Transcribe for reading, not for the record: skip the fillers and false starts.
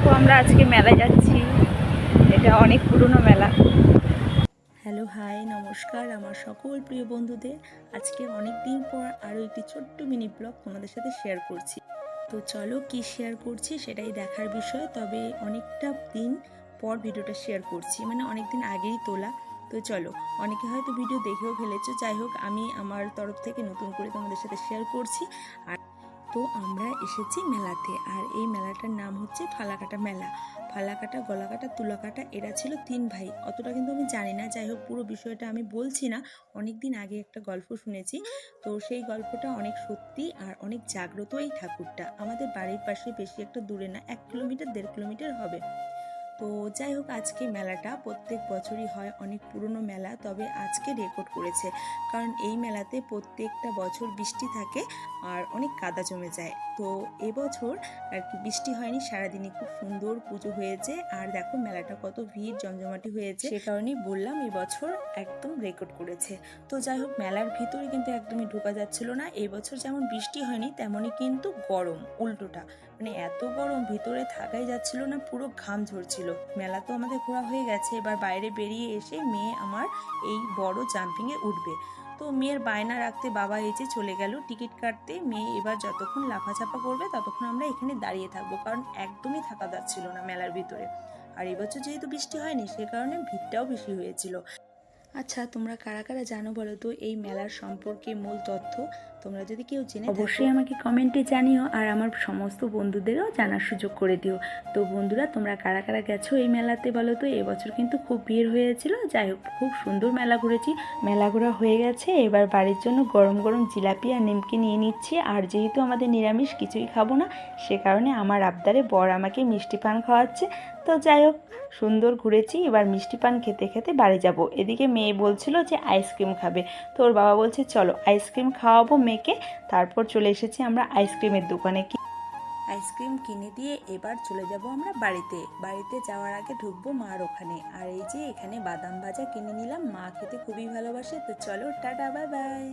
দেখো আমরা আজকে মেলায় যাচ্ছি। এটা অনেক পুরনো মেলা। হ্যালো হাই নমস্কার আমার সকল প্রিয় বন্ধুদের। আজকে অনেক দিন পর আরও একটি ছোট্ট মিনি ব্লগ তোমাদের সাথে শেয়ার করছি। তো চলো কি শেয়ার করছি সেটাই দেখার বিষয়। তবে অনেকটা দিন পর ভিডিওটা শেয়ার করছি, মানে অনেক দিন আগেই তোলা। তো চলো, অনেকে হয়তো ভিডিও দেখেও ফেলেছো, যাই হোক আমি আমার তরফ থেকে নতুন করে তোমাদের সাথে শেয়ার করছি। আর তো আমরা এসেছি মেলাতে, আর এই মেলাটার নাম হচ্ছে ফালাকাটা মেলা। ফালাকাটা, গলাকাটা, তুলাকাটা, এরা ছিল 3 ভাই। অতটা কিন্তু আমি জানি না, যাই হোক পুরো বিষয়টা আমি বলছি না। অনেক দিন আগে একটা গল্প শুনেছি, তো সেই গল্পটা অনেক সত্যি আর অনেক জাগ্রত। এই ঠাকুরটা আমাদের বাড়ির পাশে, বেশি একটা দূরে না, 1 কিলোমিটার 1.5 কিলোমিটার হবে। তো যাই হোক, আজকে মেলাটা প্রত্যেক বছরই হয়, অনেক পুরনো মেলা, তবে আজকে রেকর্ড করেছে। কারণ এই মেলাতে প্রত্যেকটা বছর বৃষ্টি থাকে আর অনেক কাদা জমে যায়। তো এবছর আর কি বৃষ্টি হয়নি, সারাদিনই খুব সুন্দর পুজো হয়েছে। আর দেখো মেলাটা কত ভিড় জমজমাটি হয়েছে, সে কারণেই বললাম এবছর একদম রেকর্ড করেছে। তো যাই হোক, মেলার ভিতরে কিন্তু একদমই ঢোকা যাচ্ছিল না। এবছর যেমন বৃষ্টি হয়নি তেমনই কিন্তু গরম, উল্টোটা, মানে এত গরম ভিতরে থাকাই যাচ্ছিল না, পুরো ঘাম ঝরছিল। মেলা তো আমাদের ঘোরা হয়ে গেছে, এবার বাইরে বেরিয়ে এসে মেয়ে আমার এই বড় জাম্পিংয়ে উঠবে। তো মেয়ের বায়না রাখতে বাবা এসে চলে গেল টিকিট কাটতে। মেয়ে এবার যতক্ষণ লাফাঝাপা করবে ততক্ষণ আমরা এখানে দাঁড়িয়ে থাকবো, কারণ একদমই থাকা যাচ্ছিল না মেলার ভিতরে। আর এবছর যেহেতু বৃষ্টি হয়নি সে কারণে ভিড়টাও বেশি হয়েছিল। আচ্ছা, তোমরা কারা কারা জানো বলো তো এই মেলার সম্পর্কে মূল তথ্য? তোমরা যদি কেউ জেনে অবশ্যই আমাকে কমেন্টে জানিও, আর আমার সমস্ত বন্ধুদেরও জানার সুযোগ করে দিও। তো বন্ধুরা, তোমরা কারা কারা গেছো এই মেলাতে বলো তো? এবছর কিন্তু খুব ভিড় হয়েছিল। যাই হোক, খুব সুন্দর মেলা ঘুরেছি। মেলা ঘোরা হয়ে গেছে, এবার বাড়ির জন্য গরম গরম জিলাপি আর নিমকি নিয়ে নিচ্ছি। আর যেহেতু আমাদের নিরামিষ, কিছুই খাবো না, সে কারণে আমার আবদারে বর আমাকে মিষ্টি পান খাওয়াচ্ছে। তো যাই হোক, সুন্দর ঘুরেছি। এবার মিষ্টি পান খেতে খেতে বাড়ি যাব। এদিকে মেয়ে বলছিল যে আইসক্রিম খাবে, তো ওর বাবা বলছে চলো আইসক্রিম খাওয়াবো মেয়েকে। তারপর চলে এসেছি আমরা আইসক্রিমের দোকানে। আইসক্রিম কিনে দিয়ে এবার চলে যাব আমরা বাড়িতে। বাড়িতে যাওয়ার আগে ঢুকবো মার ওখানে। আর এই যে এখানে বাদাম ভাজা কিনে নিলাম, মা খেতে খুবই ভালোবাসে। তো চলো, টাটা, বাই বাই।